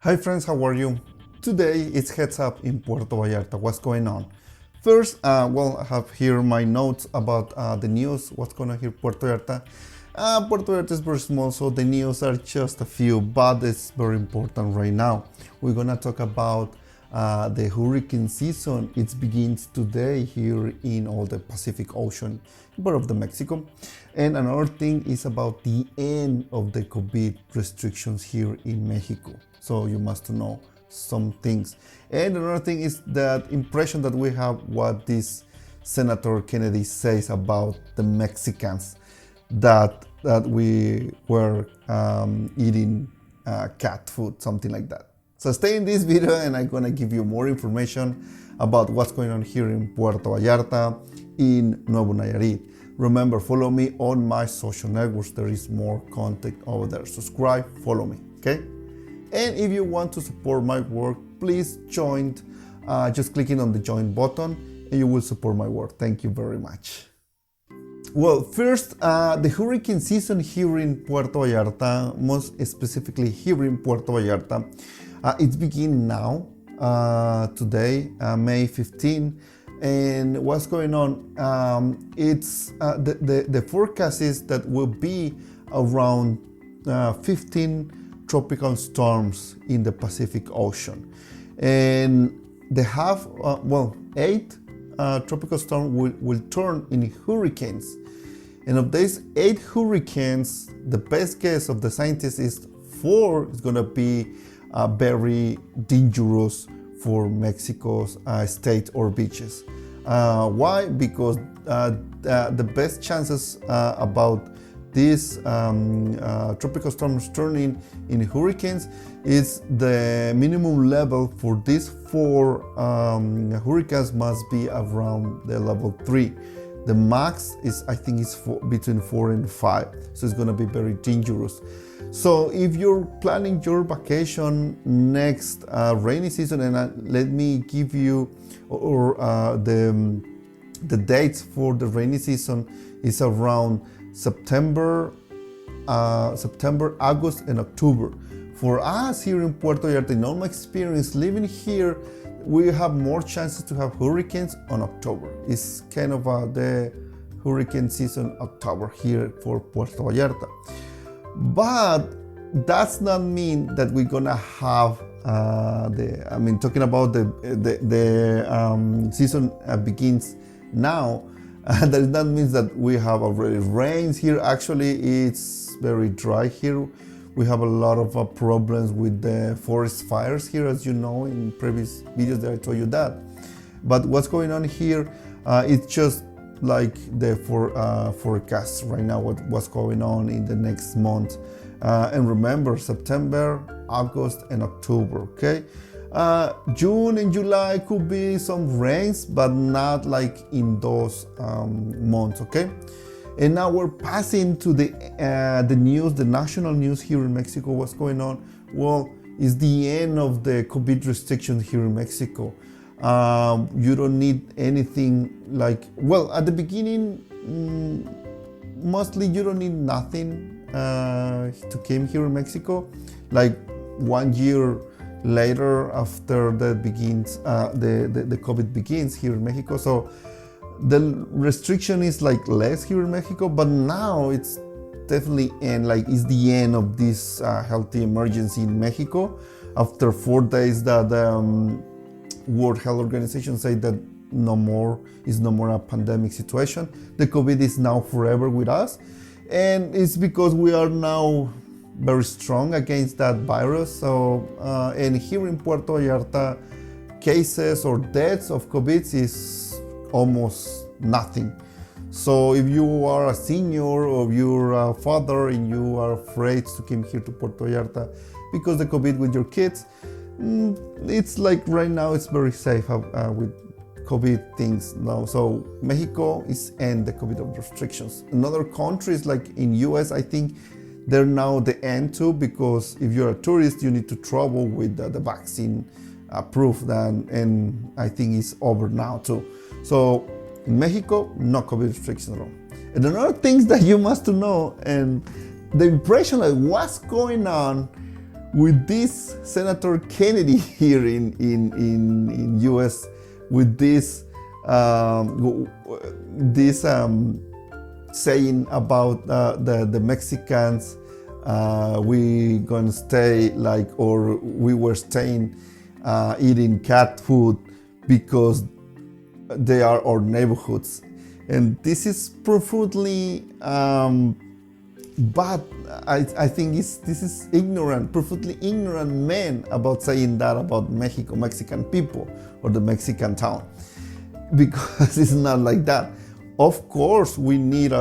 Hi friends, how are you? Today it's Heads Up in Puerto Vallarta. What's going on? First, I have here my notes about the news. What's going on here in Puerto Vallarta? Puerto Vallarta is very small, so the news are just a few, but it's very important right now. We're gonna talk about the hurricane season. It begins today here in all the Pacific Ocean, part of the Mexico. And another thing is about the end of the COVID restrictions here in Mexico. So you must know some things. And another thing is that impression that we have what this Senator Kennedy says about the Mexicans that we were eating cat food, something like that. So stay in this video and I'm gonna give you more information about what's going on here in Puerto Vallarta, in Nuevo Nayarit. Remember, follow me on my social networks. There is more content over there. Subscribe, follow me, okay? And if you want to support my work, please join, just clicking on the join button and you will support my work. Thank you very much. Well, first, the hurricane season here in Puerto Vallarta, most specifically here in Puerto Vallarta, it's beginning now, today, May 15. And what's going on? It's the forecast is that will be around 15 tropical storms in the Pacific Ocean, and they have 8 tropical storms will turn in hurricanes. And of these 8 hurricanes, the best guess of the scientists is 4 is going to be very dangerous for Mexico's state or beaches. Why? Because the best chances about these tropical storms turning in hurricanes is the minimum level for these 4 hurricanes must be around the level 3. The max is, I think, is between 4 and 5, so it's going to be very dangerous. So if you're planning your vacation next rainy season, and let me give you the dates for the rainy season is around September, August, and October. For us here in Puerto Vallarta, in all my experience living here, we have more chances to have hurricanes on October. It's kind of the hurricane season October here for Puerto Vallarta. But that's not mean that we're gonna have talking about the season begins now. That does not mean that we have already rains here. Actually, it's very dry here. We have a lot of problems with the forest fires here, as you know in previous videos that I told you that. But what's going on here, it's just like the forecast right now, what's going on in the next month. And remember, September, August, and October, okay? June and July could be some rains, but not like in those months, okay? And now we're passing to the news, the national news here in Mexico. What's going on? Well, it's the end of the COVID restrictions here in Mexico. You don't need anything like, well, at the beginning, mostly you don't need nothing to come here in Mexico. Like 1 year later, after that begins, the COVID begins here in Mexico. So the restriction is like less here in Mexico, but now it's definitely it's the end of this healthy emergency in Mexico. After 4 days that World Health Organization said that no more a pandemic situation. The COVID is now forever with us, and it's because we are now very strong against that virus. So and here in Puerto Vallarta, cases or deaths of COVID is almost nothing. So if you are a senior or you're a father and you are afraid to come here to Puerto Vallarta because the COVID with your kids, it's like right now it's very safe with COVID things now. So Mexico is end the COVID restrictions. In other countries like in US, I think they're now the end too, because if you're a tourist, you need to travel with the vaccine approved, and I think it's over now too. So in Mexico, no COVID restrictions at all. And another things that you must know, and the impression of what's going on with this Senator Kennedy here in US, with this saying about the Mexicans, we gonna stay like, or we were staying eating cat food because they are our neighborhoods. And this is profoundly bad. I think this is ignorant, profoundly ignorant men about saying that about Mexican people or the Mexican town, because it's not like that. Of course, we need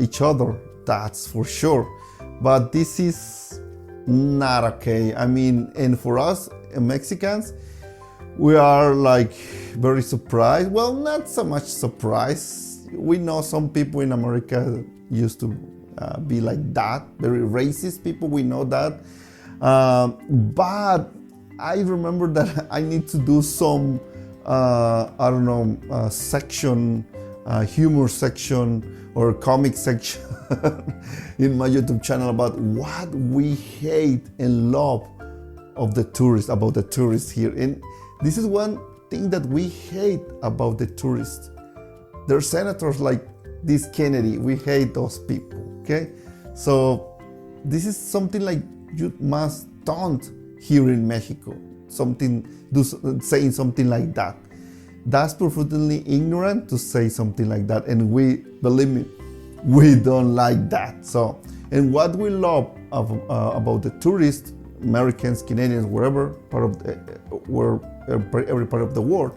each other, that's for sure, but this is not okay. I mean, and for us Mexicans, we are like very surprised. Well, not so much surprised. We know some people in America used to be like that, very racist people, we know that. But I remember that I need to do some, section, humor section or comic section in my YouTube channel about what we hate and love of the tourists, about the tourists here. And this is one thing that we hate about the tourists. There are senators like this Kennedy, we hate those people, okay? So this is something like you must don't here in Mexico, saying something like that. That's profoundly ignorant to say something like that, and we, believe me, we don't like that. So, and what we love about the tourists, Americans, Canadians, wherever every part of the world,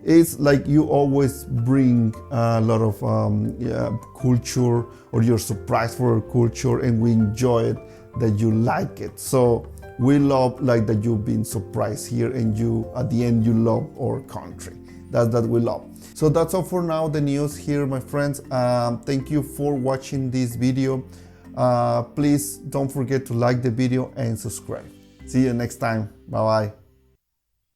it's like you always bring a lot of culture, or you're surprised for our culture, and we enjoy it, that you like it. So we love like that you've been surprised here, and you at the end you love our country. That's that we love. So that's all for now, the news here, my friends. Thank you for watching this video. Please don't forget to like the video and subscribe. See you next time. Bye bye.